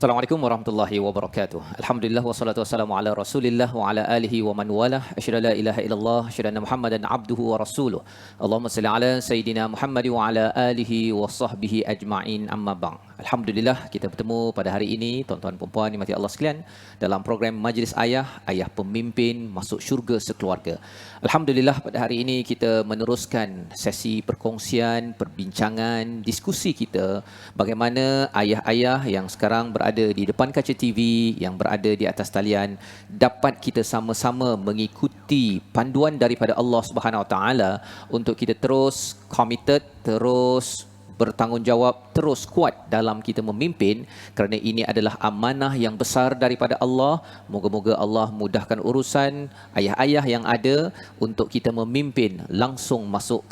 Assalamualaikum warahmatullahi wabarakatuh. Alhamdulillah wassalatu wassalamu ala Rasulillah wa ala alihi wa man walah. Asyhadu an la ilaha illallah, asyhadu anna Muhammadan abduhu wa rasuluh. Allahumma salli ala sayidina Muhammad wa ala alihi wa sahbihi ajma'in, amma ba'd. Alhamdulillah kita bertemu pada hari ini tuan-tuan dan puan dimati Allah sekalian dalam program Majlis Ayah, Ayah Pemimpin Masuk Syurga Sekeluarga. Alhamdulillah pada hari ini kita meneruskan sesi perkongsian, perbincangan, diskusi kita bagaimana ayah-ayah yang sekarang berada di depan kaca TV, yang berada di atas talian, dapat kita sama-sama mengikuti panduan daripada Allah Subhanahu Wa Taala untuk kita terus committed, terus bertanggungjawab, terus kuat dalam kita memimpin, kerana ini adalah amanah yang besar daripada Allah. Moga-moga Allah mudahkan urusan ayah-ayah yang ada untuk kita memimpin langsung masuk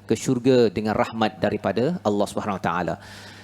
ke syurga dengan rahmat daripada Allah Subhanahu Wa Taala.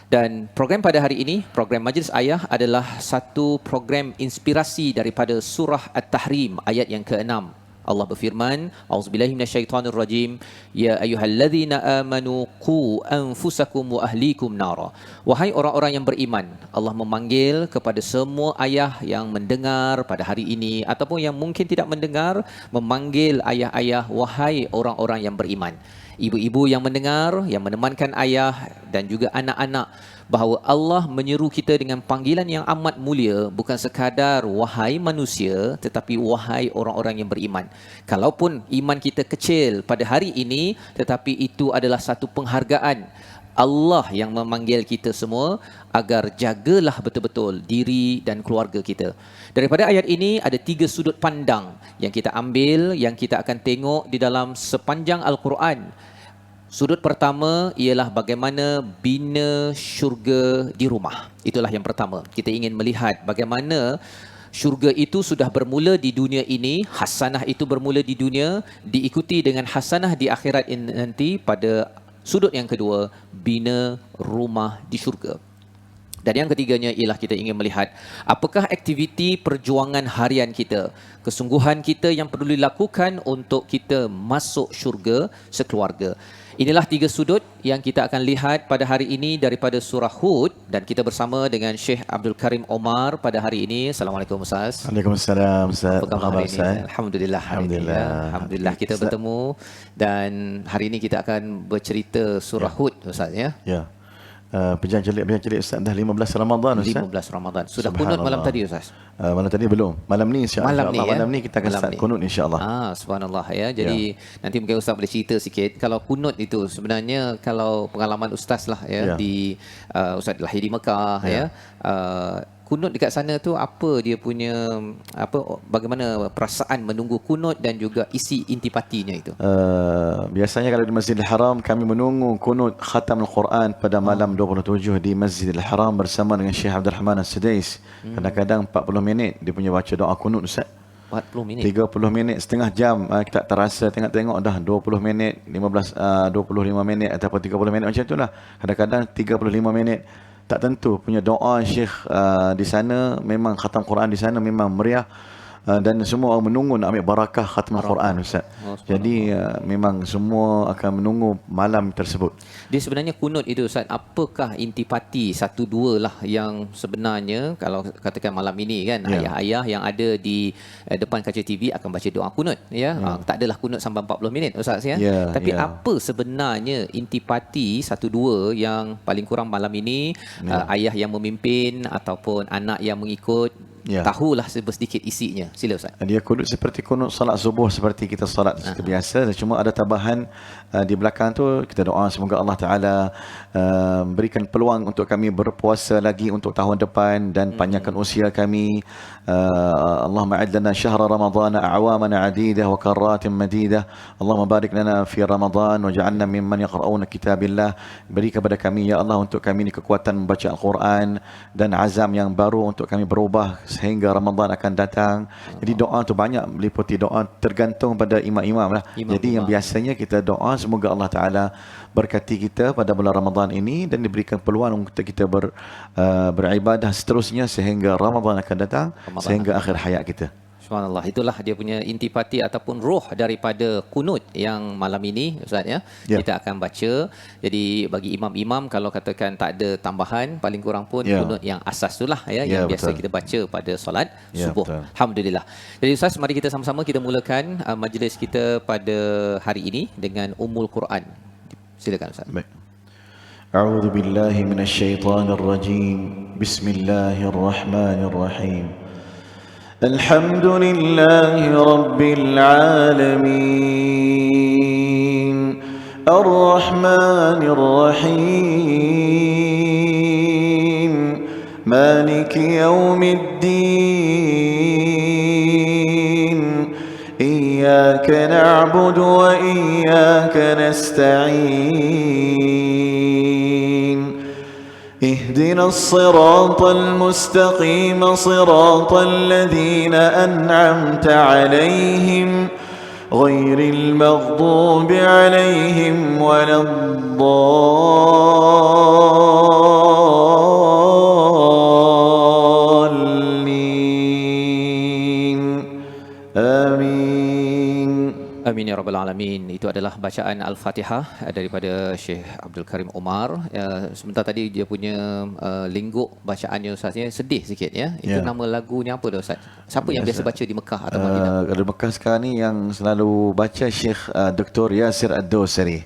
Dan program pada hari ini, program Majlis Ayah adalah satu program inspirasi daripada surah At-Tahrim ayat yang ke-6. Allah berfirman, A'udzubillahi minasyaitonirrajim, ya ayyuhallazina amanu qu anfusakum wa ahlikum nara. Wahai orang-orang yang beriman, Allah memanggil kepada semua ayah yang mendengar pada hari ini ataupun yang mungkin tidak mendengar, memanggil ayah-ayah, wahai orang-orang yang beriman. Ibu-ibu yang mendengar, yang menemankan ayah dan juga anak-anak, bahawa Allah menyeru kita dengan panggilan yang amat mulia, bukan sekadar wahai manusia, tetapi wahai orang-orang yang beriman. Kalaupun iman kita kecil pada hari ini, tetapi itu adalah satu penghargaan Allah yang memanggil kita semua agar jagalah betul-betul diri dan keluarga kita. Daripada ayat ini ada 3 sudut pandang yang kita ambil, yang kita akan tengok di dalam sepanjang Al-Quran. Sudut pertama ialah bagaimana bina syurga di rumah. Itulah yang pertama. Kita ingin melihat bagaimana syurga itu sudah bermula di dunia ini, hasanah itu bermula di dunia, diikuti dengan hasanah di akhirat ini nanti. Pada sudut yang kedua, bina rumah di syurga. Dan yang ketiganya ialah kita ingin melihat apakah aktiviti perjuangan harian kita, kesungguhan kita yang perlu dilakukan untuk kita masuk syurga sekeluarga. Inilah 3 sudut yang kita akan lihat pada hari ini daripada surah Hud, dan kita bersama dengan Syekh Abdul Karim Omar pada hari ini. Assalamualaikum Ustaz. Waalaikumsalam Ustaz. Apa khabar hari ini? Alhamdulillah. Alhamdulillah kita bertemu, dan hari ini kita akan bercerita surah Hud Ustaz ya. Ya. Pejam celik Ustaz, dah 15 Ramadan Ustaz. 15 Ramadan. Sudah kunut malam tadi Ustaz? Malam tadi belum. Malam ni insya-Allah. Malam ni kita akan malam start ni kunut insya-Allah. Subhanallah ya. Jadi nanti mungkin Ustaz boleh cerita sikit kalau kunut itu sebenarnya, kalau pengalaman Ustaz lah ya, di Ustaz lahir di Mekah ya. Kunut dekat sana tu apa dia punya, bagaimana perasaan menunggu kunut dan juga isi intipatinya itu? Biasanya kalau di Masjidil Haram kami menunggu kunut khatam Al-Quran pada malam 27 di Masjidil Haram bersama dengan Syekh Abdul Rahman As-Sudais. Kadang-kadang 40 minit dia punya baca doa kunut Ustaz. 40 minit. 30 minit, setengah jam, kita terasa tengok-tengok dah 20 minit, 25 minit ataupun 30 minit macam itulah. Kadang-kadang 35 minit. Tak tentu punya doa Syekh di sana, memang khatam Quran di sana memang meriah. Dan semua orang menunggu nak ambil barakah khatam Al-Quran Ustaz. Jadi memang semua akan menunggu malam tersebut. Dia sebenarnya kunut itu Ustaz, apakah intipati 1-2 lah yang sebenarnya, kalau katakan malam ini kan, ayah-ayah yang ada di depan kaca TV akan baca doa kunut ya. Tak adalah kunut sampai 40 minit Ustaz ya. Tapi apa sebenarnya intipati 1-2 yang paling kurang malam ini, ayah yang memimpin ataupun anak yang mengikut, tahulah sedikit isinya. Sila Ustaz. Dia kunut seperti kunut salat subuh, seperti kita salat seperti biasa, cuma ada tambahan di belakang tu kita doa semoga Allah Taala berikan peluang untuk kami berpuasa lagi untuk tahun depan dan panjangkan usia kami. Allahumma a'id lana syahra Ramadan a'waman 'adidah wa karratin madidah. Allahumma barik lana fi Ramadan waj'alna mimman yaqra'una kitabillah. Beri kepada kami ya Allah untuk kami ni kekuatan membaca Al-Quran dan azam yang baru untuk kami berubah sehingga Ramadan akan datang. Jadi doa tu banyak meliputi doa, tergantung pada imam-imam lah. Jadi yang biasanya kita doa semoga Allah Taala berkati kita pada bulan Ramadan ini dan diberikan peluang untuk kita beribadah seterusnya sehingga Ramadan akan datang, sehingga akhir hayat kita. Subhanallah, itulah dia punya intipati ataupun roh daripada kunut yang malam ini Ustaz ya. Ya. Kita akan baca. Jadi bagi imam-imam kalau katakan tak ada tambahan, paling kurang pun Ya. kunut yang asas itulah ya, Ya, yang biasa betul. kita baca pada solat Ya, subuh. betul. Alhamdulillah. Jadi Ustaz, mari kita sama-sama kita mulakan majlis kita pada hari ini dengan Ummul Quran. Silakan Ustaz. Baik. A'udzu billahi minasyaitonir rajim. Bismillahirrahmanirrahim. Alhamdulillahi rabbil alamin. Ar-Rahmanir Rahim. Maliki yaumiddin. Iyyaka na'budu wa iyyaka nasta'in. اهدنا الصراط المستقيم صراط الذين أنعمت عليهم غير المغضوب عليهم ولا الضالين آمين. Amin ya rabbal alamin. Itu adalah bacaan Al-Fatihah daripada Syekh Abdul Karim Omar. Sebentar tadi dia punya lingguk bacaannya Ustaznya sedih sikit ya. Itu Ya. nama lagunya apa dah Ustaz? Siapa yang biasa baca di Mekah atau Madinah? Kalau Mekah sekarang ni yang selalu baca Syekh Dr. Yasir Ad-Dosari.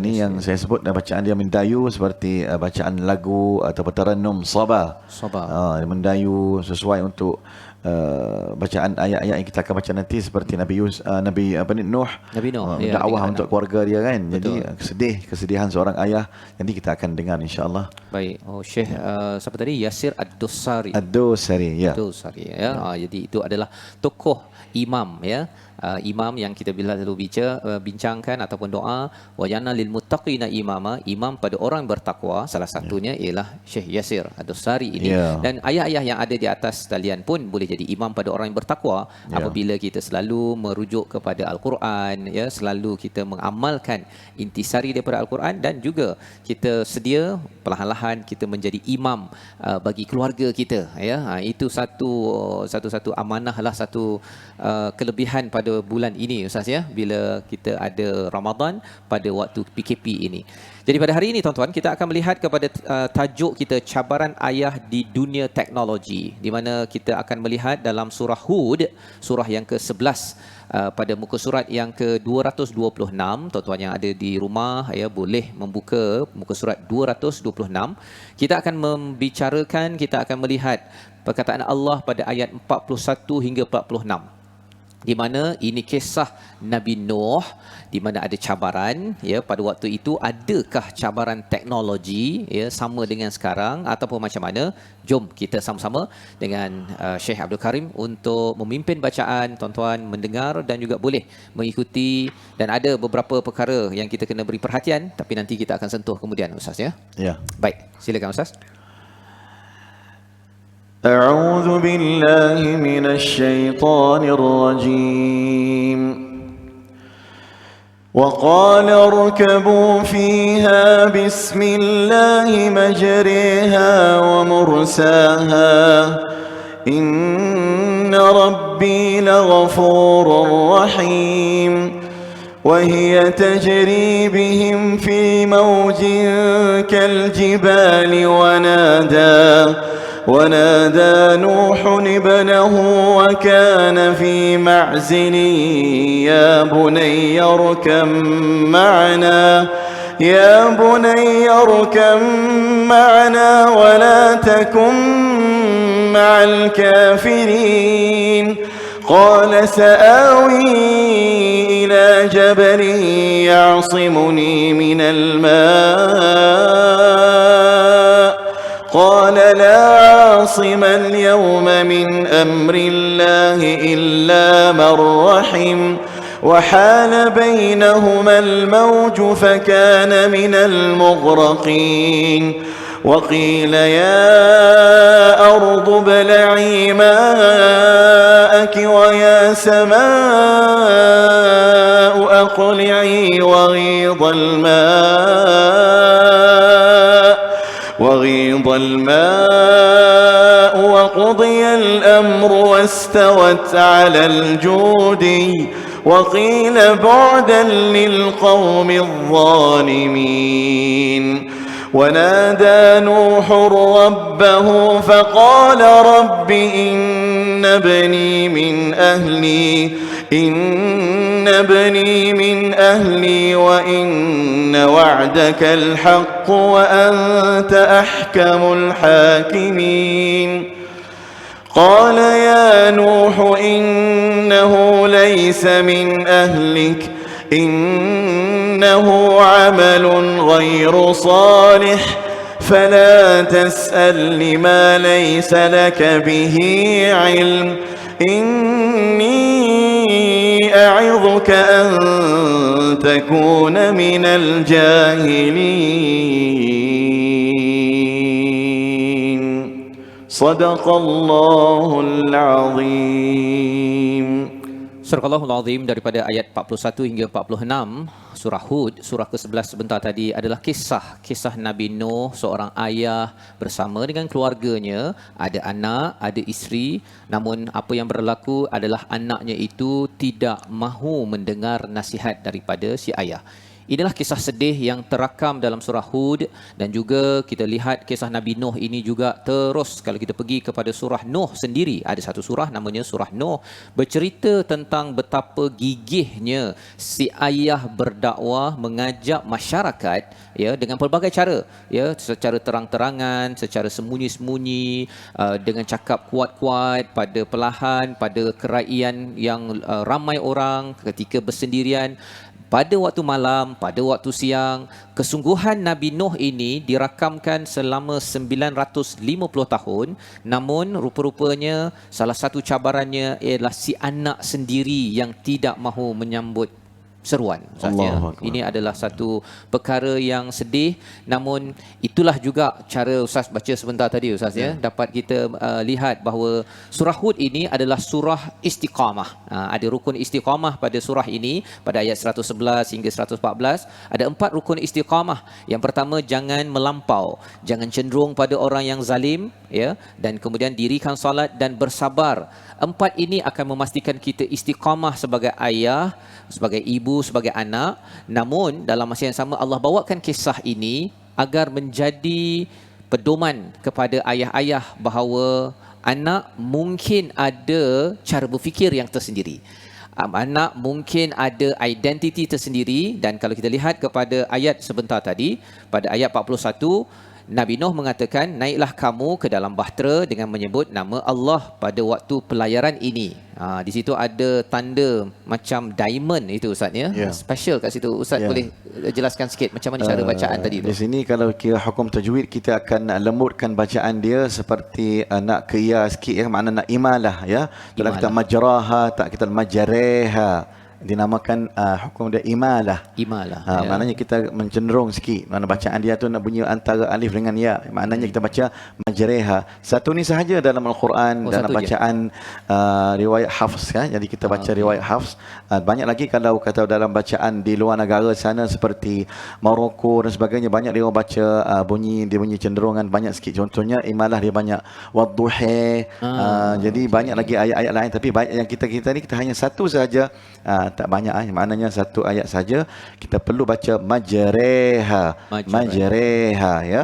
Ini yang saya sebut bacaan dia mendayu seperti bacaan lagu atau tarannum sabah. Sabah. Dia mendayu sesuai untuk bacaan ayat-ayat yang kita akan baca nanti seperti Nabi Nuh. Nabi Nuh, ya, dakwah dengan untuk anak. keluarga dia kan. Betul. Jadi kesedihan seorang ayah nanti kita akan dengar insya-Allah. Baik. Oh Syekh siapa tadi? Yasir Ad-Dosari. Ad-Dosari ya. Ad-Dosari ya. Jadi itu adalah tokoh imam ya. Imam yang kita bila lalu bincangkan ataupun doa wajana lil muttaqina imama, imam pada orang bertakwa, salah satunya ialah Syekh Yasir Ad-Dosari ini. Ya. Dan ayah-ayah yang ada di atas talian pun boleh jadi imam pada orang yang bertakwa apabila kita selalu merujuk kepada Al-Quran ya, selalu kita mengamalkan intisari daripada Al-Quran dan juga kita sedia perlahan-lahan kita menjadi imam bagi keluarga kita ya. Itu satu amanah lah, satu kelebihan pada bulan ini Ustaz ya, bila kita ada Ramadan pada waktu PKP ini. Jadi pada hari ini tuan-tuan kita akan melihat kepada tajuk kita cabaran ayah di dunia teknologi, di mana kita akan melihat dalam surah Hud, surah yang ke-11 pada muka surat yang ke-226. Tuan-tuan yang ada di rumah ya boleh membuka muka surat 226. Kita akan membicarakan, kita akan melihat perkataan Allah pada ayat 41 hingga 46. Di mana ini kisah Nabi Nuh, di mana ada cabaran ya pada waktu itu. Adakah cabaran teknologi ya sama dengan sekarang ataupun macam mana? Jom kita sama-sama dengan Syekh Abdul Karim untuk memimpin bacaan. Tuan-tuan mendengar dan juga boleh mengikuti, dan ada beberapa perkara yang kita kena beri perhatian tapi nanti kita akan sentuh kemudian Ustaz ya. Ya. Baik, silakan Ustaz. أعوذ بالله من الشيطان الرجيم وقال اركبوا فيها بسم الله مجريها ومرساها إن ربي لغفور رحيم وهي تجري بهم في موج كالجبال ونادى نوح ابنه وكان في معزل يا بني اركب معنا ولا تكن مع الكافرين قال سآوي إلى جبل يعصمني من الماء قال لا عاصم اليوم من أمر الله إلا من رحم وحال بينهما الموج فكان من المغرقين وقيل يا أرض ابلعي ماءك ويا سماء أقلعي وغيض الماء وقضي الأمر واستوت على الجودي وقيل بعدا للقوم الظالمين ونادى نوح ربه فقال رب إن ابني من أهلي وإن وعدك الحق وأنت أحكم الحاكمين قال يا نوح إنه ليس من أهلك إنه عمل غير صالح فلا تسأل لما ليس لك به علم إني أعظك أن تكون من الجاهلين صدق الله العظيم. Surah Allahul Azim daripada ayat 41 hingga 46, surah Hud, surah ke-11 sebentar tadi adalah kisah Nabi Nuh, seorang ayah bersama dengan keluarganya, ada anak, ada isteri, namun apa yang berlaku adalah anaknya itu tidak mahu mendengar nasihat daripada si ayah. Inilah kisah sedih yang terakam dalam surah Hud, dan juga kita lihat kisah Nabi Nuh ini juga terus. Kalau kita pergi kepada surah Nuh sendiri, ada satu surah namanya surah Nuh, bercerita tentang betapa gigihnya si ayah berdakwah, mengajak masyarakat ya dengan pelbagai cara, ya, secara terang-terangan, secara sembunyi-sembunyi, dengan cakap kuat-kuat, pada perlahan, pada keraian yang ramai orang, ketika bersendirian, pada waktu malam, pada waktu siang. Kesungguhan Nabi Nuh ini dirakamkan selama 950 tahun. Namun rupa-rupanya salah satu cabarannya ialah si anak sendiri yang tidak mahu menyambut seruan. Ini adalah satu perkara yang sedih, namun itulah juga cara Ustaz baca sebentar tadi Ustaz ya, dapat kita lihat bahawa surah Hud ini adalah surah istiqamah. Ada rukun istiqamah pada surah ini, pada ayat 111 hingga 114 ada 4 rukun istiqamah. Yang pertama, jangan melampau, jangan cenderung pada orang yang zalim ya, dan kemudian dirikan salat dan bersabar. 4 ini akan memastikan kita istiqamah sebagai ayah, sebagai ibu, sebagai anak. Namun dalam masa yang sama Allah bawakan kisah ini agar menjadi pedoman kepada ayah-ayah bahawa anak mungkin ada cara berfikir yang tersendiri. Anak mungkin ada identiti tersendiri, dan kalau kita lihat kepada ayat sebentar tadi, pada ayat 41, Nabi Nuh mengatakan, naiklah kamu ke dalam bahtera dengan menyebut nama Allah pada waktu pelayaran ini. Di situ ada tanda macam diamond itu Ustaz ya. Special kat situ. Ustaz boleh jelaskan sikit macam mana cara bacaan tadi tu? Di sini kalau kira hukum tajwid, kita akan lembutkan bacaan dia seperti nak qiyas sikit ya, makna nak imalah ya. Kalau kita majraha, tak kita majareha, dinamakan hukum dia imalah. Ya. Maknanya kita mencenderung sikit. Mana bacaan dia tu nak bunyi antara alif dengan ya. Maknanya kita baca majreha. Satu ni sahaja dalam Al-Quran, dalam bacaan riwayat Hafs kan. Jadi kita baca riwayat Hafs. Banyak lagi kalau kata dalam bacaan di luar negara sana seperti Morocco dan sebagainya, banyak dia baca bunyi cenderungan banyak sikit. Contohnya imalah dia banyak wadduhi. Jadi banyak lagi ayat-ayat lain, tapi banyak yang kita ni kita hanya satu saja. Tak banyak maknanya satu ayat saja. Kita perlu baca majreha ya.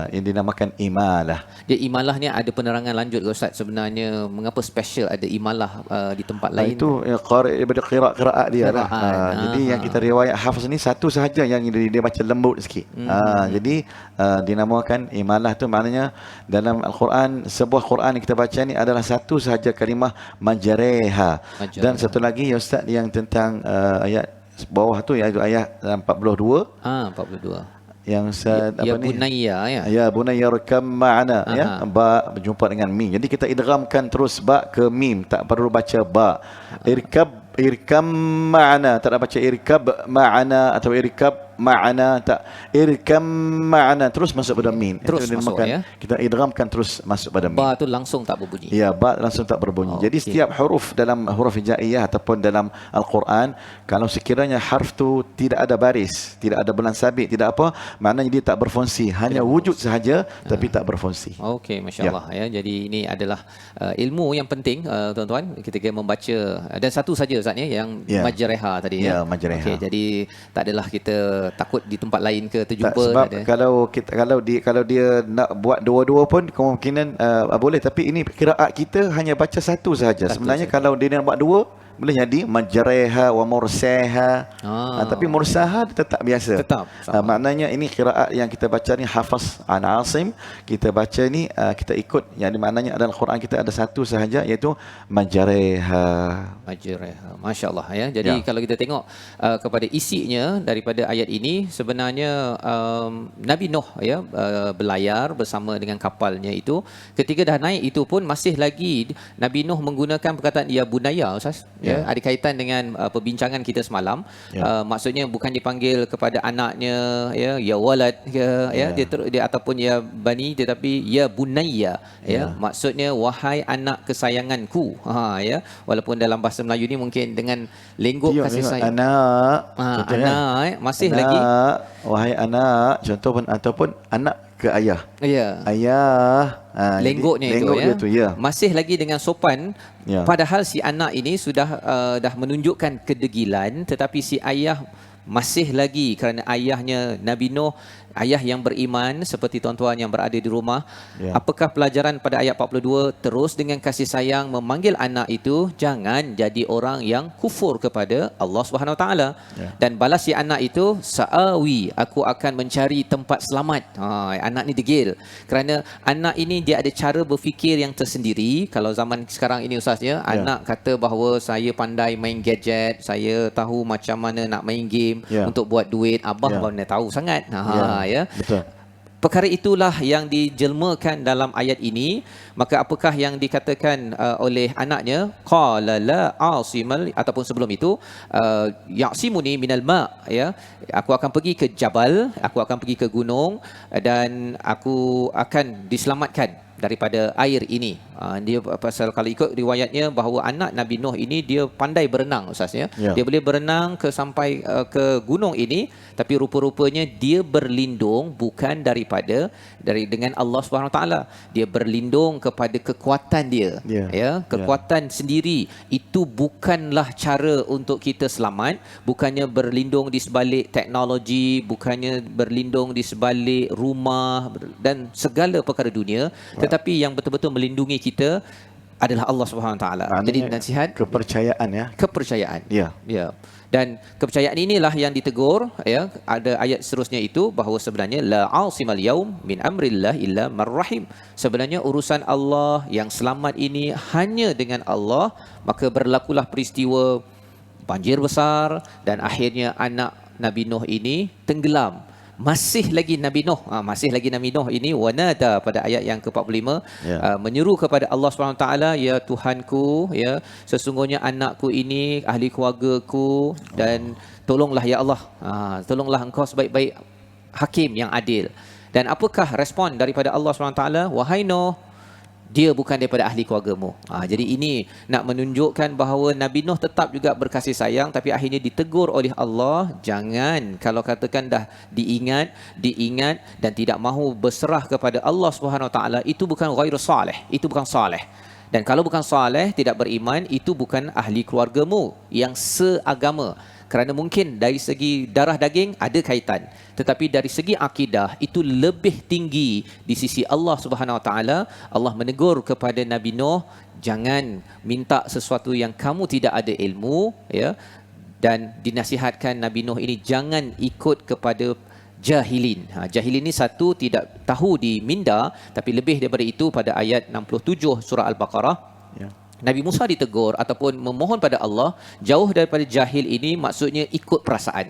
Ini dinamakan imalah. Dia imalah ni ada penerangan lanjut ke Ustaz, sebenarnya mengapa special ada imalah di tempat lain? Itu daripada qiraat dia lah. Jadi yang kita riwayat Hafs ni satu sahaja yang dia baca lembut sikit. Jadi dinamakan imalah tu, maknanya dalam Al-Quran, sebuah Quran yang kita baca ni adalah satu sahaja kalimah majreha. Dan satu lagi ya Ustaz, yang tentang ayat bawah tu, iaitu ayat 42. 42. Yang ya bunayya ya. Ya bunayya rakam ma'ana ya. Ba berjumpa dengan mim. Jadi kita idghamkan terus ba ke mim, tak perlu baca ba. Irkam ma'ana, tak ada baca irkab ma'ana atau irkab ma'ana, tak irkam ma'ana, terus masuk pada min. Terus itu masuk, ya. Kita idghamkan terus masuk pada min. Ba tu langsung tak berbunyi. Ya, ba langsung tak berbunyi. Jadi setiap huruf dalam huruf hijaiyah ataupun dalam Al-Quran, kalau sekiranya harf tu tidak ada baris, tidak ada bulan sabit, tidak apa, maknanya dia tak berfungsi, hanya wujud sahaja tapi tak berfungsi. Okey, masya-Allah ya. Jadi ini adalah ilmu yang penting tuan-tuan ketika membaca, dan satu saja Ustaz ya yang majreha tadi ya. Ya, majreha. Okey, jadi tak adalah kita takut di tempat lain ke Tak, terjumpa. sebab kalau dia nak buat dua-dua pun kemungkinan boleh, tapi ini qiraat kita hanya baca satu sahaja. Sebenarnya kalau dia nak buat dua boleh jadi majreha wa mursaha. Tapi mursaha dia tetap biasa. Tetap. Maknanya ini qiraat yang kita baca ni hafaz an Asim, kita baca ni kita ikut, yang maknanya dalam Quran kita ada satu sahaja iaitu majreha. Majreha. Masya-Allah ya. Jadi kalau kita tengok kepada isinya daripada ayat ini, sebenarnya Nabi Nuh ya berlayar bersama dengan kapalnya itu, ketika dah naik itu pun masih lagi Nabi Nuh menggunakan perkataan ya bunaya Ustaz. Ya, ada kaitan dengan perbincangan kita semalam. Maksudnya bukan dipanggil kepada anaknya ya walad ya dia ataupun ya bani, tetapi ya bunayya ya. Maksudnya wahai anak kesayanganku. Ya, walaupun dalam bahasa Melayu ni mungkin dengan lenggok kasih sayang. Anak. Anak masih anak, lagi wahai anak, contoh pun ataupun anak ke ayah. Ya. Ayah. Lenggoknya lenggok itu dia tu, ya. Masih lagi dengan sopan. Padahal si anak ini sudah dah menunjukkan kedegilan, tetapi si ayah masih lagi, kerana ayahnya Nabi Nuh, ayah yang beriman seperti tuan-tuan yang berada di rumah. Apakah pelajaran pada ayat 42? Terus dengan kasih sayang memanggil anak itu, jangan jadi orang yang kufur kepada Allah Subhanahu Wa Taala. Dan balas si anak itu, sa'awi, aku akan mencari tempat selamat. Anak ni degil, kerana anak ini dia ada cara berfikir yang tersendiri. Kalau zaman sekarang ini Ustaz ya, anak kata bahawa saya pandai main gadget, saya tahu macam mana nak main game untuk buat duit. Abah mana tahu sangat. Ya. Betul. Perkara itulah yang dijelmakan dalam ayat ini. Maka apakah yang dikatakan oleh anaknya? Qala la asimal, ataupun sebelum itu ya'simuni minal ma, ya. Aku akan pergi ke jabal, aku akan pergi ke gunung, dan aku akan diselamatkan daripada air ini. Dia pasal kalau ikut riwayatnya bahawa anak Nabi Nuh ini dia pandai berenang Ustaz ya. Dia boleh berenang sampai ke gunung ini, tapi rupa-rupanya dia berlindung bukan dengan Allah Subhanahu Wa Taala. Dia berlindung kepada kekuatan dia. Kekuatan sendiri itu bukanlah cara untuk kita selamat, bukannya berlindung di sebalik teknologi, bukannya berlindung di sebalik rumah dan segala perkara dunia, tetapi yang betul-betul melindungi kita adalah Allah Subhanahu Wa Taala. Jadi nasihat kepercayaan ya. Kepercayaan. Ya. Dan kepercayaan inilah yang ditegur ya. Ada ayat seterusnya itu bahawa sebenarnya la asimal yaum min amrillah illa marrahim. Sebenarnya urusan Allah yang selamat ini hanya dengan Allah. Maka berlakulah peristiwa banjir besar dan akhirnya anak Nabi Nuh ini tenggelam. Masih lagi Nabi Nuh ini wanada pada ayat yang ke-45 menyeru kepada Allah SWT, ya Tuhanku, ya sesungguhnya anakku ini ahli keluargaku, dan tolonglah ya Allah, tolonglah engkau sebaik-baik hakim yang adil. Dan apakah respon daripada Allah SWT? Wahai Nuh, dia bukan daripada ahli keluargamu. Jadi ini nak menunjukkan bahawa Nabi Nuh tetap juga berkasih sayang, tapi akhirnya ditegur oleh Allah, jangan, kalau katakan dah diingat dan tidak mahu berserah kepada Allah Subhanahu Wa Taala, itu bukan ghairu salih, itu bukan saleh. Dan kalau bukan saleh, tidak beriman, itu bukan ahli keluargamu yang seagama. Kerana mungkin dari segi darah daging ada kaitan, tetapi dari segi akidah itu lebih tinggi di sisi Allah Subhanahu Wa Taala. Allah menegur kepada Nabi Nuh, jangan minta sesuatu yang kamu tidak ada ilmu, ya. Dan dinasihatkan Nabi Nuh ini jangan ikut kepada jahilin. Jahilin ini satu, tidak tahu di minda, tapi lebih daripada itu pada ayat 67 surah Al-Baqarah. Nabi Musa ditegur ataupun memohon pada Allah, jauh daripada jahil ini maksudnya ikut perasaan.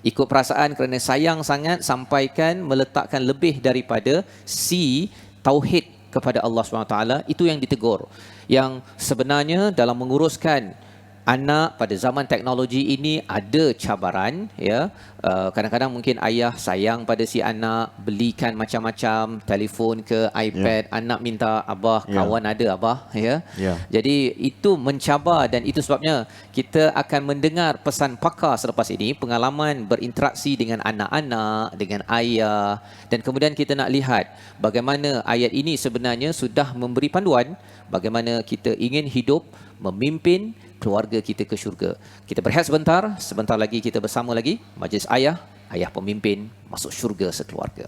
Ikut perasaan kerana sayang sangat, sampaikan meletakkan lebih daripada si tauhid kepada Allah SWT. Itu yang ditegur. Yang sebenarnya dalam menguruskan anak pada zaman teknologi ini ada cabaran, ya. Kadang-kadang mungkin ayah sayang pada si anak, belikan macam-macam telefon ke iPad, anak minta abah, kawan ada abah, ya. Jadi itu mencabar, dan itu sebabnya kita akan mendengar pesan pakar selepas ini, pengalaman berinteraksi dengan anak-anak, dengan ayah, dan kemudian kita nak lihat bagaimana ayat ini sebenarnya sudah memberi panduan bagaimana kita ingin hidup memimpin keluarga kita ke syurga. Kita berehat sebentar, sebentar lagi kita bersama lagi majlis ayah, ayah pemimpin masuk syurga sekeluarga.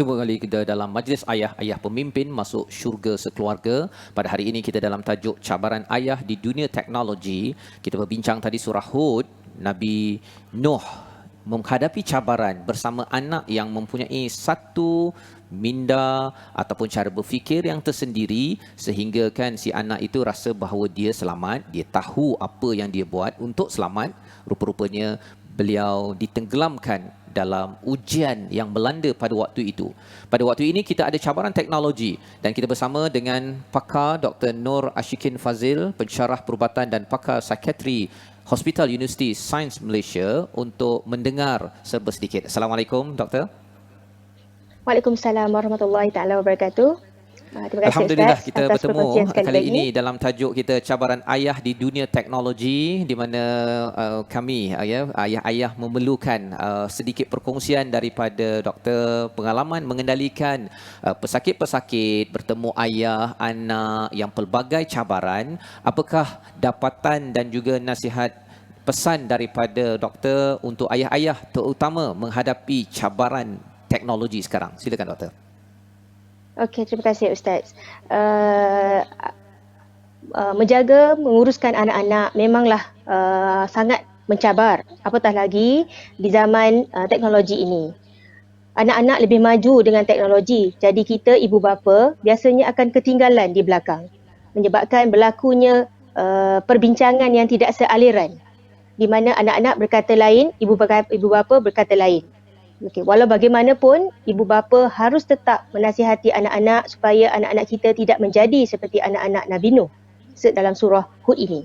Kembali kita dalam majlis ayah, ayah pemimpin masuk syurga sekeluarga. Pada hari ini kita dalam tajuk cabaran ayah di dunia teknologi. Kita berbincang tadi surah Hud, Nabi Nuh menghadapi cabaran bersama anak yang mempunyai satu minda ataupun cara berfikir yang tersendiri, sehingga kan si anak itu rasa bahawa dia selamat, dia tahu apa yang dia buat untuk selamat. Rupa-rupanya beliau ditenggelamkan dalam ujian yang melanda pada waktu itu. Pada waktu ini kita ada cabaran teknologi, dan kita bersama dengan pakar Dr. Nur Ashikin Fazil, pensyarah perubatan dan pakar psikiatri Hospital University Sains Malaysia, untuk mendengar serba sedikit. Assalamualaikum, Doktor. Waalaikumsalam warahmatullahi taala wabarakatuh. Terima kasih, Alhamdulillah, Ustaz, kita atas bertemu perkongsian sekali kali lagi. ini dalam tajuk kita cabaran ayah di dunia teknologi, di mana kami ayah-ayah memerlukan sedikit perkongsian daripada doktor, pengalaman mengendalikan pesakit-pesakit, bertemu ayah, anak yang pelbagai cabaran. Apakah dapatan dan juga nasihat pesan daripada doktor untuk ayah-ayah terutama menghadapi cabaran teknologi sekarang? Silakan doktor. Okey, terima kasih Ustaz. Menjaga, menguruskan anak-anak memanglah sangat mencabar, apatah lagi di zaman teknologi ini. Anak-anak lebih maju dengan teknologi, jadi kita ibu bapa biasanya akan ketinggalan di belakang, menyebabkan berlakunya perbincangan yang tidak sealiran, di mana anak-anak berkata lain, ibu bapa berkata lain. Okey, walau bagaimanapun, ibu bapa harus tetap menasihati anak-anak supaya anak-anak kita tidak menjadi seperti anak-anak Nabi Nuh dalam surah Hud ini.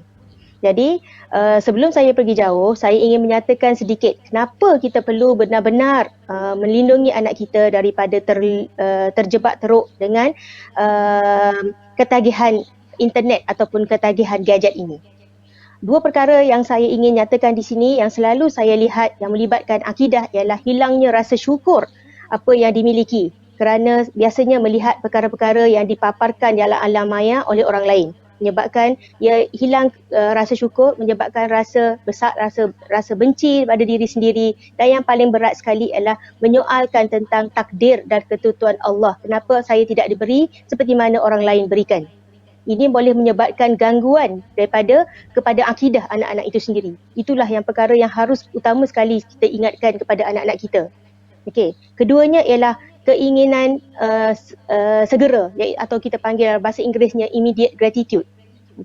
Jadi, sebelum saya pergi jauh, saya ingin menyatakan sedikit kenapa kita perlu benar-benar melindungi anak kita daripada terjebak teruk dengan ketagihan internet ataupun ketagihan gadget ini. Dua perkara yang saya ingin nyatakan di sini yang selalu saya lihat yang melibatkan akidah ialah hilangnya rasa syukur apa yang dimiliki, kerana biasanya melihat perkara-perkara yang dipaparkan dalam alam maya oleh orang lain, menyebabkan ia hilang rasa syukur, menyebabkan rasa besar, rasa benci pada diri sendiri, dan yang paling berat sekali ialah menyoalkan tentang takdir dan ketentuan Allah. Kenapa saya tidak diberi seperti mana orang lain berikan? Ini boleh menyebabkan gangguan kepada akidah anak-anak itu sendiri. Itulah yang perkara yang harus utama sekali kita ingatkan kepada anak-anak kita. Okey. Keduanya ialah keinginan segera, atau kita panggil bahasa Inggerisnya immediate gratitude.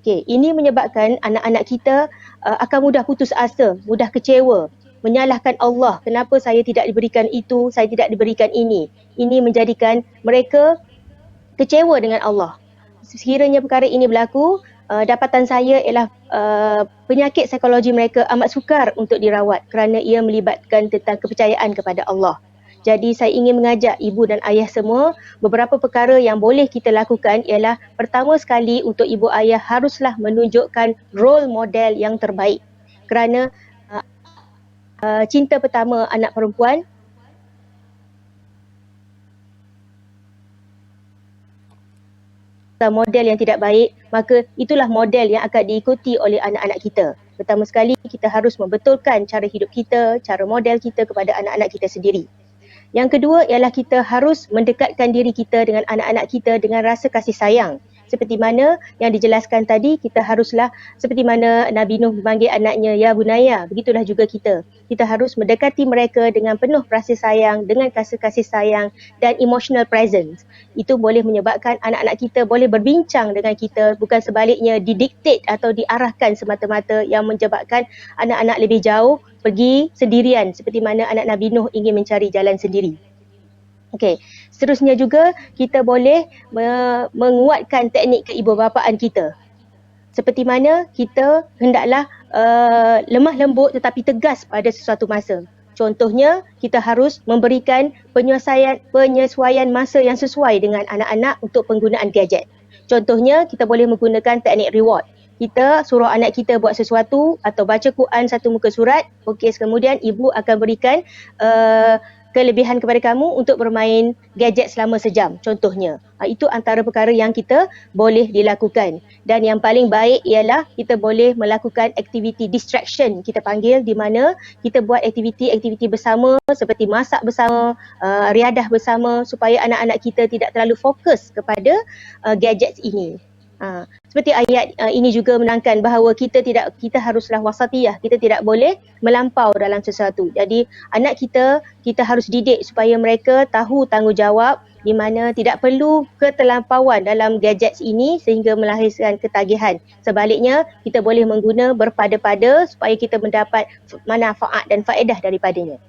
Okey. Ini menyebabkan anak-anak kita akan mudah putus asa, mudah kecewa, menyalahkan Allah. Kenapa saya tidak diberikan itu, saya tidak diberikan ini. Ini menjadikan mereka kecewa dengan Allah. Sekiranya perkara ini berlaku, dapatan saya ialah penyakit psikologi mereka amat sukar untuk dirawat kerana ia melibatkan tentang kepercayaan kepada Allah. Jadi saya ingin mengajak ibu dan ayah semua, beberapa perkara yang boleh kita lakukan ialah pertama sekali untuk ibu ayah haruslah menunjukkan role model yang terbaik. Kerana cinta pertama anak perempuan model yang tidak baik, maka itulah model yang akan diikuti oleh anak-anak kita. Pertama sekali, kita harus membetulkan cara hidup kita, cara model kita kepada anak-anak kita sendiri. Yang kedua ialah kita harus mendekatkan diri kita dengan anak-anak kita dengan rasa kasih sayang. Seperti mana yang dijelaskan tadi, kita haruslah seperti mana Nabi Nuh memanggil anaknya ya bunaya, begitulah juga kita. Kita harus mendekati mereka dengan penuh rasa sayang, dengan kasih sayang dan emotional presence. Itu boleh menyebabkan anak-anak kita boleh berbincang dengan kita, bukan sebaliknya didiktate atau diarahkan semata-mata yang menyebabkan anak-anak lebih jauh pergi sendirian seperti mana anak Nabi Nuh ingin mencari jalan sendiri. Okey, seterusnya juga kita boleh menguatkan teknik keibubapaan kita. Seperti mana kita hendaklah lemah lembut tetapi tegas pada sesuatu masa. Contohnya, kita harus memberikan penyesuaian masa yang sesuai dengan anak-anak untuk penggunaan gadget. Contohnya, kita boleh menggunakan teknik reward. Kita suruh anak kita buat sesuatu atau baca Quran satu muka surat, okey, kemudian ibu akan berikan kelebihan kepada kamu untuk bermain gadget selama sejam, contohnya. Itu antara perkara yang kita boleh dilakukan. Dan yang paling baik ialah kita boleh melakukan aktiviti distraction, kita panggil, di mana kita buat aktiviti-aktiviti bersama seperti masak bersama, riadah bersama, supaya anak-anak kita tidak terlalu fokus kepada gadgets ini. Seperti ayat ini juga menerangkan bahawa kita haruslah wasatiyah, kita tidak boleh melampau dalam sesuatu. Jadi anak kita harus didik supaya mereka tahu tanggungjawab, di mana tidak perlu keterlampauan dalam gadgets ini sehingga melahirkan ketagihan. Sebaliknya, kita boleh mengguna berpada-pada supaya kita mendapat manfaat dan faedah daripadanya.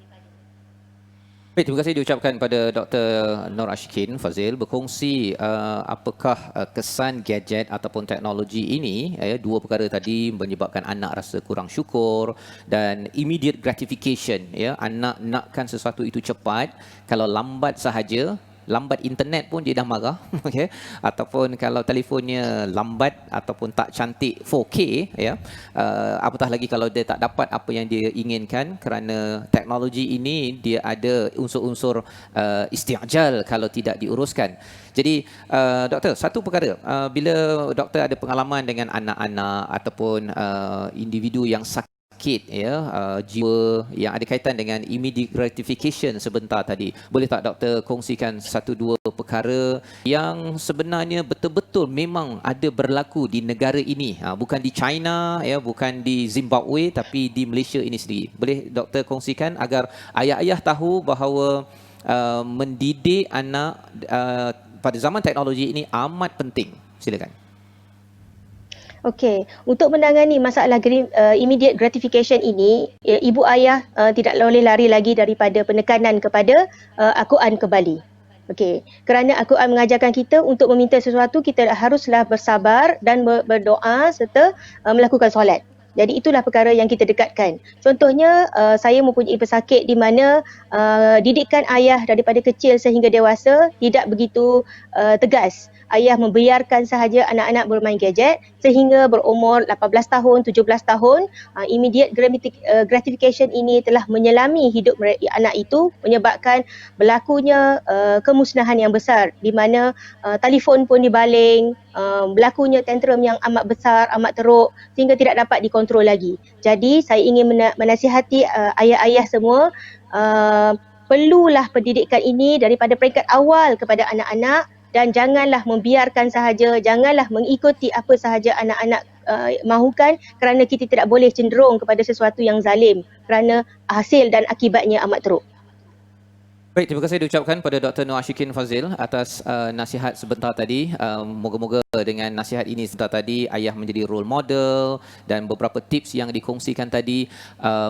Baik, terima kasih diucapkan pada Dr. Nur Ashikin Fazil berkongsi apakah kesan gadget ataupun teknologi ini, dua perkara tadi menyebabkan anak rasa kurang syukur dan immediate gratification, anak nakkan sesuatu itu cepat, kalau lambat sahaja, lambat internet pun dia dah marah, okay? Ataupun kalau telefonnya lambat ataupun tak cantik 4K, apatah lagi kalau dia tak dapat apa yang dia inginkan, kerana teknologi ini dia ada unsur-unsur isti'jal kalau tidak diuruskan. Jadi doktor, satu perkara, bila doktor ada pengalaman dengan anak-anak ataupun individu yang sakit, jiwa yang ada kaitan dengan immediate gratification sebentar tadi, boleh tak doktor kongsikan satu dua perkara yang sebenarnya betul-betul memang ada berlaku di negara ini, bukan di China, bukan di Zimbabwe, tapi di Malaysia ini sendiri. Boleh doktor kongsikan agar ayah-ayah tahu bahawa mendidik anak pada zaman teknologi ini amat penting. Silakan. Okey, untuk menangani masalah immediate gratification ini, ibu ayah tidak boleh lari lagi daripada penekanan kepada Al-Quran kembali. Okey, kerana Al-Quran mengajarkan kita untuk meminta sesuatu, kita haruslah bersabar dan berdoa serta melakukan solat. Jadi itulah perkara yang kita dekatkan. Contohnya, saya mempunyai pesakit di mana didikan ayah daripada kecil sehingga dewasa tidak begitu tegas. Ayah membiarkan sahaja anak-anak bermain gadget sehingga berumur 18 tahun, 17 tahun. Immediate gratification ini telah menyelami hidup anak itu, menyebabkan berlakunya kemusnahan yang besar, di mana telefon pun dibaling, berlakunya tantrum yang amat besar, amat teruk sehingga tidak dapat dikontrol lagi. Jadi saya ingin menasihati ayah-ayah semua, perlulah pendidikan ini daripada peringkat awal kepada anak-anak, dan janganlah membiarkan sahaja, janganlah mengikuti apa sahaja anak-anak mahukan, kerana kita tidak boleh cenderung kepada sesuatu yang zalim, kerana hasil dan akibatnya amat teruk. Baik, terima kasih diucapkan pada Dr. Nur Ashikin Fazil atas nasihat sebentar tadi. Moga-moga dengan nasihat ini sebentar tadi, ayah menjadi role model dan beberapa tips yang dikongsikan tadi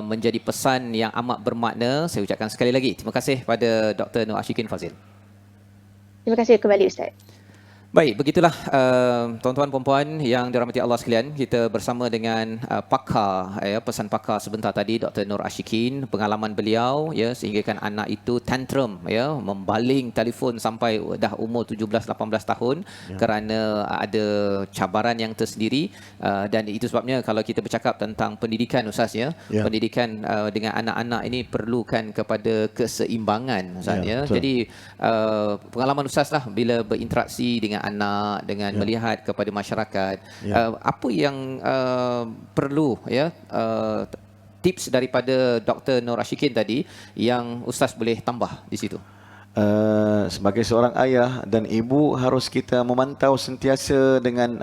menjadi pesan yang amat bermakna. Saya ucapkan sekali lagi terima kasih pada Dr. Nur Ashikin Fazil. Terima kasih kembali Ustaz. Baik, begitulah tuan-tuan puan-puan yang dirahmati Allah sekalian, kita bersama dengan pakar, pesan pakar sebentar tadi, Dr. Nur Ashikin, pengalaman beliau sehinggakan anak itu tantrum, membaling telefon sampai dah umur 17-18 tahun kerana ada cabaran yang tersendiri, dan itu sebabnya kalau kita bercakap tentang pendidikan Ustaz, pendidikan dengan anak-anak ini perlukan kepada keseimbangan Ustaz, Jadi pengalaman Ustaz lah bila berinteraksi dengan anak, dengan melihat kepada masyarakat, apa yang perlu tips daripada Dr. Nur Ashikin tadi yang Ustaz boleh tambah di situ? sebagai seorang ayah dan ibu harus kita memantau sentiasa dengan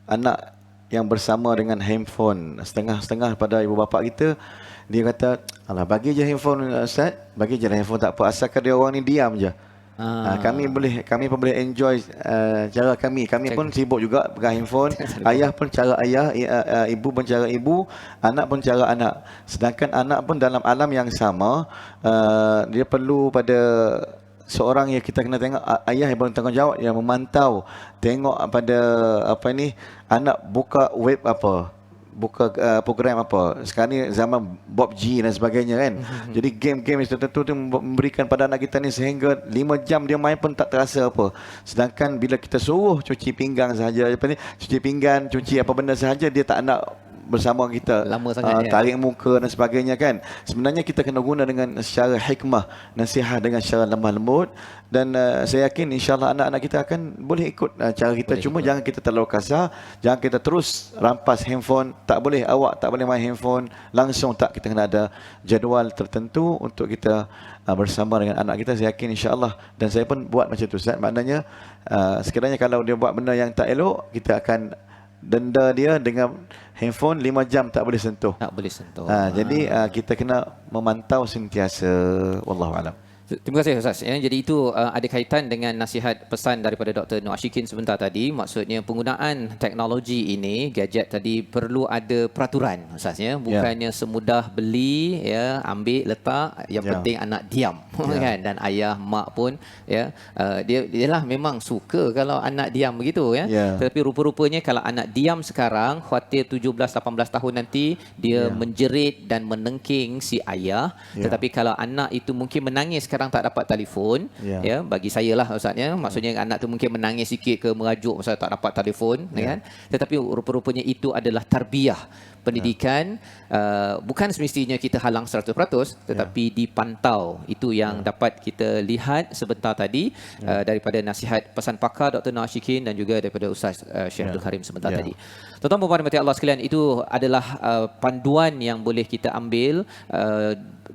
anak yang bersama dengan handphone. Setengah-setengah pada ibu bapa kita, dia kata, alah bagi je handphone Ustaz, bagi je lah handphone, tak apa, asalkan dia orang ni diam je. Kami pun boleh enjoy cara kami pun sibuk juga pegang handphone. Ayah pun cara ayah, ibu pun cara ibu, anak pun cara anak. Sedangkan anak pun dalam alam yang sama, dia perlu pada seorang yang kita kena tengok, ayah yang bertanggungjawab yang memantau, tengok pada anak buka web apa, buka program apa. Sekarang ni zaman Bob G dan sebagainya kan. Jadi game-game tertentu tu memberikan pada anak kita ni sehingga 5 jam dia main pun tak terasa apa. Sedangkan bila kita suruh cuci pinggang sahaja, cuci pinggan, cuci apa benda sahaja, dia tak nak bersama kita, lama sangat tarik muka dan sebagainya kan. Sebenarnya kita kena guna dengan secara hikmah, nasihat dengan secara lemah lembut, dan saya yakin insyaAllah anak-anak kita akan boleh ikut cara kita. Boleh cuma ikut. Jangan kita terlalu kasar, jangan kita terus rampas handphone. Tak boleh, awak tak boleh main handphone langsung, tak. Kita kena ada jadual tertentu untuk kita bersama dengan anak kita. Saya yakin insyaAllah, dan saya pun buat macam tu Ustaz. Maknanya sekiranya kalau dia buat benda yang tak elok, kita akan denda dia dengan handphone 5 jam tak boleh sentuh. Tak boleh sentuh. Jadi kita kena memantau sentiasa. Wallahu alam. Terima kasih Ustaz. Jadi itu ada kaitan dengan nasihat pesan daripada Dr. Noor Ashikin sebentar tadi. Maksudnya penggunaan teknologi ini, gadget tadi, perlu ada peraturan Ustaz ya. Bukannya semudah beli ya, ambil letak, yang penting anak diam kan. Dan ayah mak pun ya, dia lah memang suka kalau anak diam begitu ya. Tetapi rupa-rupanya kalau anak diam sekarang, khawatir 17-18 tahun nanti dia menjerit dan menengking si ayah. Tetapi kalau anak itu mungkin menangis sekarang tak dapat telefon, ya, bagi saya lah Ustaz ya, maksudnya anak tu mungkin menangis sikit ke merajuk pasal tak dapat telefon, kan. Tetapi rupa-rupanya itu adalah tarbiyah, pendidikan. Bukan semestinya kita halang 100%, tetapi dipantau. Itu yang dapat kita lihat sebentar tadi daripada nasihat pesan pakar Dr. Noor Ashikin dan juga daripada Ustaz Syekh Abdul Karim sebentar tadi. Tuan-tuan dan puan-puan Allah sekalian, itu adalah panduan yang boleh kita ambil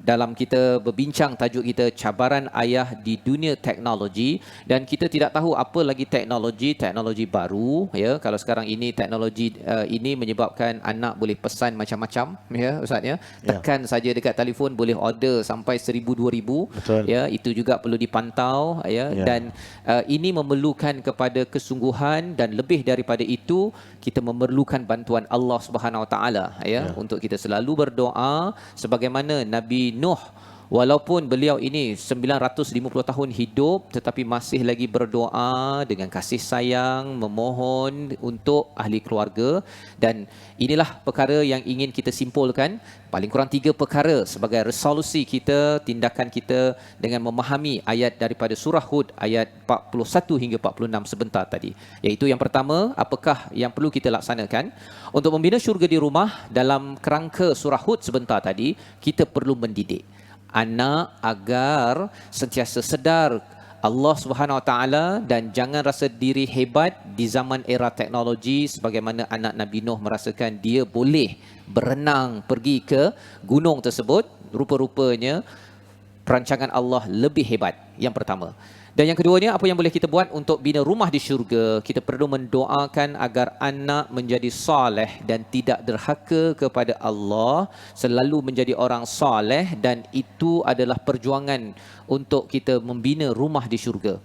dalam kita berbincang tajuk kita cabaran ayah di dunia teknologi. Dan kita tidak tahu apa lagi teknologi baru ya. Kalau sekarang ini teknologi ini menyebabkan anak boleh pesan macam-macam ya Ustaz ya. Tekan saja dekat telefon boleh order sampai 1,000-2,000 ya. Itu juga perlu dipantau ya. Dan ini memerlukan kepada kesungguhan, dan lebih daripada itu kita memerlukan bantuan Allah Subhanahu Wa Taala ya, untuk kita selalu berdoa sebagaimana Nabi Nuh, walaupun beliau ini 950 tahun hidup, tetapi masih lagi berdoa dengan kasih sayang, memohon untuk ahli keluarga. Dan inilah perkara yang ingin kita simpulkan, paling kurang 3 perkara sebagai resolusi kita, tindakan kita dengan memahami ayat daripada surah Hud ayat 41 hingga 46 sebentar tadi. Iaitu yang pertama, apakah yang perlu kita laksanakan untuk membina syurga di rumah. Dalam kerangka surah Hud sebentar tadi, kita perlu mendidik anak agar sentiasa sedar Allah Subhanahu Wa Taala dan jangan rasa diri hebat di zaman era teknologi sebagaimana anak Nabi Nuh merasakan dia boleh berenang pergi ke gunung tersebut. Rupa-rupanya perancangan Allah lebih hebat. Yang pertama. Dan yang keduanya, apa yang boleh kita buat untuk bina rumah di syurga? Kita perlu mendoakan agar anak menjadi soleh dan tidak derhaka kepada Allah, selalu menjadi orang soleh, dan itu adalah perjuangan untuk kita membina rumah di syurga.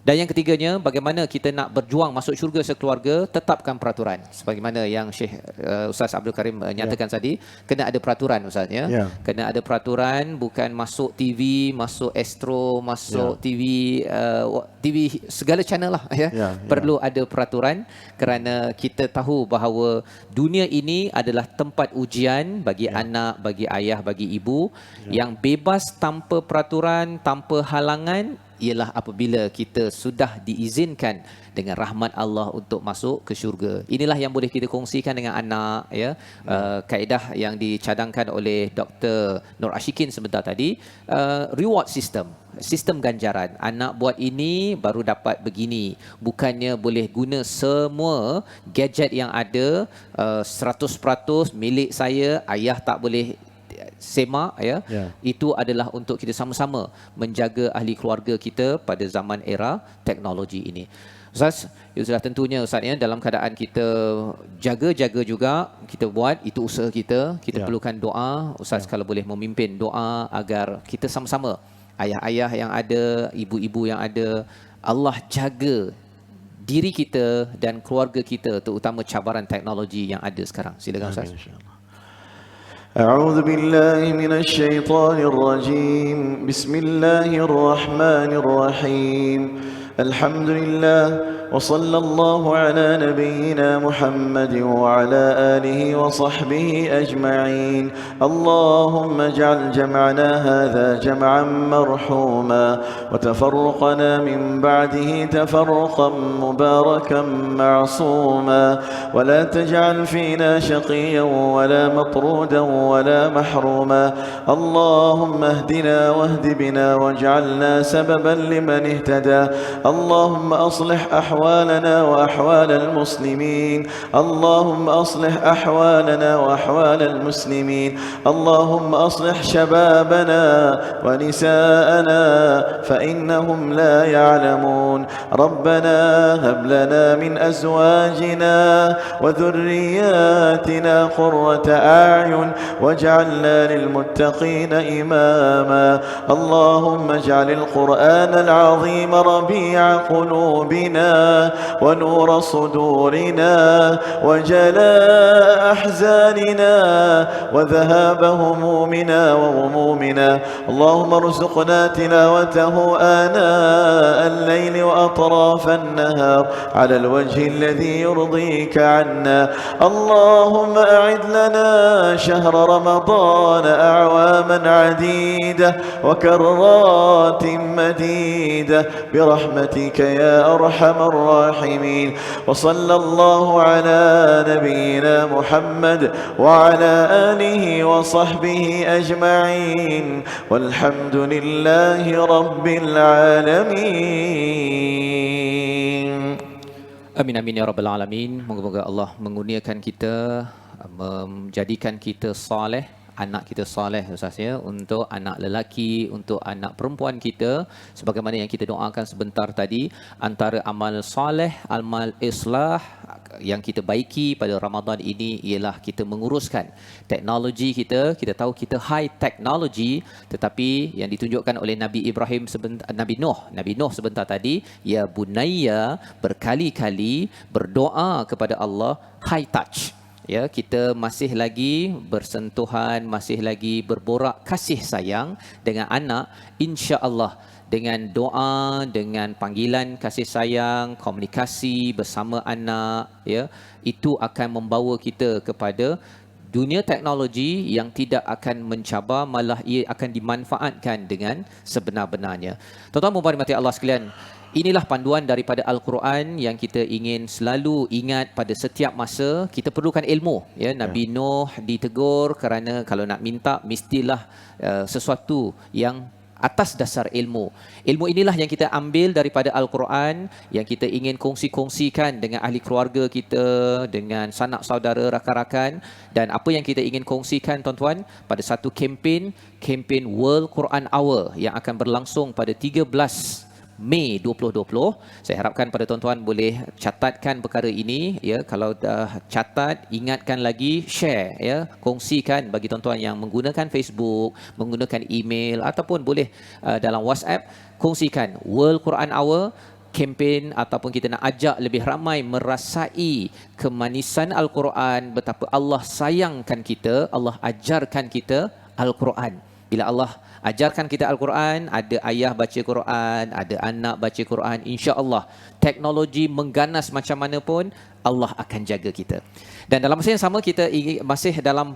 Dan yang ketiganya, bagaimana kita nak berjuang masuk syurga sekeluarga, tetapkan peraturan. Sebagaimana yang Syekh Ustaz Abdul Karim nyatakan tadi, kena ada peraturan Ustaz ya. Kena ada peraturan, bukan masuk TV, masuk Astro, masuk TV segala channel lah ya. Perlu ada peraturan kerana kita tahu bahawa dunia ini adalah tempat ujian bagi anak, bagi ayah, bagi ibu. Yang bebas tanpa peraturan, tanpa halangan ialah apabila kita sudah diizinkan dengan rahmat Allah untuk masuk ke syurga. Inilah yang boleh kita kongsikan dengan anak ya. Kaedah yang dicadangkan oleh Dr. Noor Ashikin sebentar tadi, reward system, sistem ganjaran. Anak buat ini baru dapat begini. Bukannya boleh guna semua gadget yang ada 100% milik saya, ayah tak boleh semak itu adalah untuk kita sama-sama menjaga ahli keluarga kita pada zaman era teknologi ini. Ustaz, sudah tentunya Ustaz dalam keadaan kita jaga-jaga juga, kita buat itu usaha kita perlukan doa. Ustaz kalau boleh memimpin doa agar kita sama-sama, ayah-ayah yang ada, ibu-ibu yang ada, Allah jaga diri kita dan keluarga kita terutama cabaran teknologi yang ada sekarang. Silakan Ustaz. أعوذ بالله من الشيطان الرجيم بسم الله الرحمن الرحيم الحمد لله وصلى الله على نبينا محمد وعلى آله وصحبه أجمعين اللهم اجعل جمعنا هذا جمعا مرحوما وتفرقنا من بعده تفرقا مباركا معصوما ولا تجعل فينا شقيا ولا مطرودا ولا محروما اللهم اهدنا واهد بنا واجعلنا سببا لمن اهتدى اللهم أصلح أحوالنا وأحوال المسلمين اللهم أصلح أحوالنا وأحوال المسلمين اللهم أصلح شبابنا ونساءنا فإنهم لا يعلمون ربنا هب لنا من أزواجنا وذرياتنا قرة أعين واجعلنا للمتقين إماما اللهم اجعل القرآن العظيم ربيع قلوبنا ونور صدورنا وجلاء أحزاننا وذهاب همومنا وغمومنا اللهم ارزقنا تلاوته آناء الليل وأطراف النهار على الوجه الذي يرضيك عنا اللهم أعد لنا شهر رمضان أعواما عديدة وكرات مديدة برحمتك يا أرحم الراحمين وصلى الله على نبينا محمد وعلى آله وصحبه أجمعين والحمد لله رب العالمين. Amin amin ya rabbal alamin. Moga-moga Allah mengurniakan kita, menjadikan kita soleh, anak kita soleh Ustaz untuk anak lelaki, untuk anak perempuan kita, sebagaimana yang kita doakan sebentar tadi, antara amal soleh, amal islah yang kita baiki pada Ramadan ini ialah kita menguruskan teknologi kita. Kita tahu kita high technology, tetapi yang ditunjukkan oleh Nabi Ibrahim sebentar, Nabi Nuh sebentar tadi, ya bunayya, berkali-kali berdoa kepada Allah high touch. Ya, kita masih lagi bersentuhan, masih lagi berborak kasih sayang dengan anak, insya-Allah dengan doa, dengan panggilan kasih sayang, komunikasi bersama anak, ya, itu akan membawa kita kepada dunia teknologi yang tidak akan mencabar, malah ia akan dimanfaatkan dengan sebenar-benarnya. Tuan-tuan dan puan Allah sekalian, inilah panduan daripada Al-Quran yang kita ingin selalu ingat pada setiap masa. Kita perlukan ilmu. Ya, Nabi Nuh ditegur kerana kalau nak minta mestilah sesuatu yang atas dasar ilmu. Ilmu inilah yang kita ambil daripada Al-Quran, yang kita ingin kongsi-kongsikan dengan ahli keluarga kita, dengan sanak saudara, rakan-rakan. Dan apa yang kita ingin kongsikan tuan-tuan pada satu kempen World Quran Hour yang akan berlangsung pada 13 Mei 2020. Saya harapkan pada tuan-tuan boleh catatkan perkara ini, ya. Kalau dah catat, ingatkan lagi, share, ya, kongsikan bagi tuan-tuan yang menggunakan Facebook, menggunakan email ataupun boleh dalam WhatsApp, kongsikan World Quran Hour, kempen ataupun kita nak ajak lebih ramai merasai kemanisan Al-Quran, betapa Allah sayangkan kita, Allah ajarkan kita Al-Quran. Bila Allah ajarkan kita Al-Quran, ada ayah baca Quran, ada anak baca Quran, insya-Allah teknologi mengganas macam mana pun Allah akan jaga kita. Dan dalam masa yang sama kita masih dalam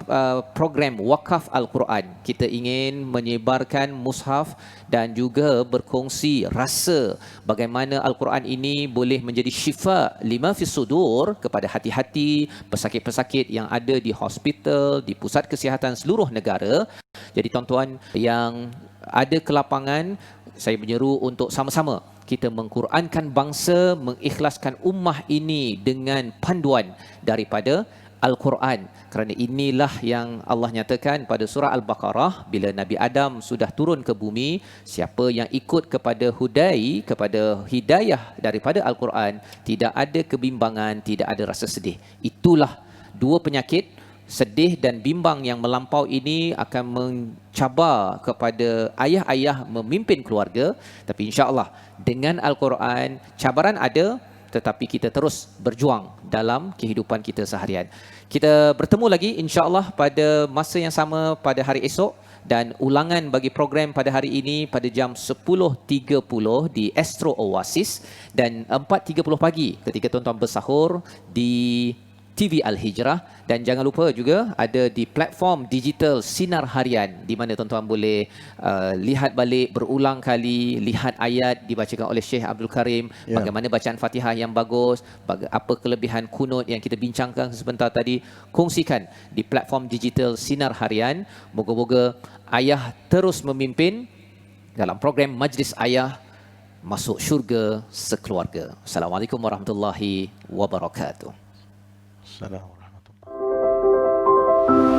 program Wakaf Al-Quran. Kita ingin menyebarkan mushaf dan juga berkongsi rasa bagaimana Al-Quran ini boleh menjadi syifa lima fis sudur kepada hati-hati pesakit-pesakit yang ada di hospital, di pusat kesihatan seluruh negara. Jadi tuan-tuan yang ada kelapangan, saya menyeru untuk sama-sama kita mengqurankan bangsa, mengikhlaskan ummah ini dengan panduan daripada Al-Quran. Kerana inilah yang Allah nyatakan pada surah Al-Baqarah, bila Nabi Adam sudah turun ke bumi, siapa yang ikut kepada hudai, kepada hidayah daripada Al-Quran, tidak ada kebimbangan, tidak ada rasa sedih. Itulah dua penyakit, sedih dan bimbang yang melampau ini akan mencabar kepada ayah-ayah memimpin keluarga. Tapi insya-Allah dengan Al-Quran, cabaran ada, tetapi kita terus berjuang dalam kehidupan kita seharian. Kita bertemu lagi insya-Allah pada masa yang sama pada hari esok, dan ulangan bagi program pada hari ini pada jam 10.30 di Astro Oasis, dan 4.30 pagi ketika tuan-tuan bersahur di TV Al-Hijrah. Dan jangan lupa juga ada di platform digital Sinar Harian, di mana tuan-tuan boleh lihat balik berulang kali, lihat ayat dibacakan oleh Syekh Abdul Karim, bagaimana bacaan Fatihah yang bagus, apa kelebihan kunut yang kita bincangkan sebentar tadi. Kongsikan di platform digital Sinar Harian. Moga-moga ayah terus memimpin dalam program Majlis Ayah masuk syurga sekeluarga. Assalamualaikum warahmatullahi wabarakatuh. Assalamualaikum warahmatullahi wabarakatuh.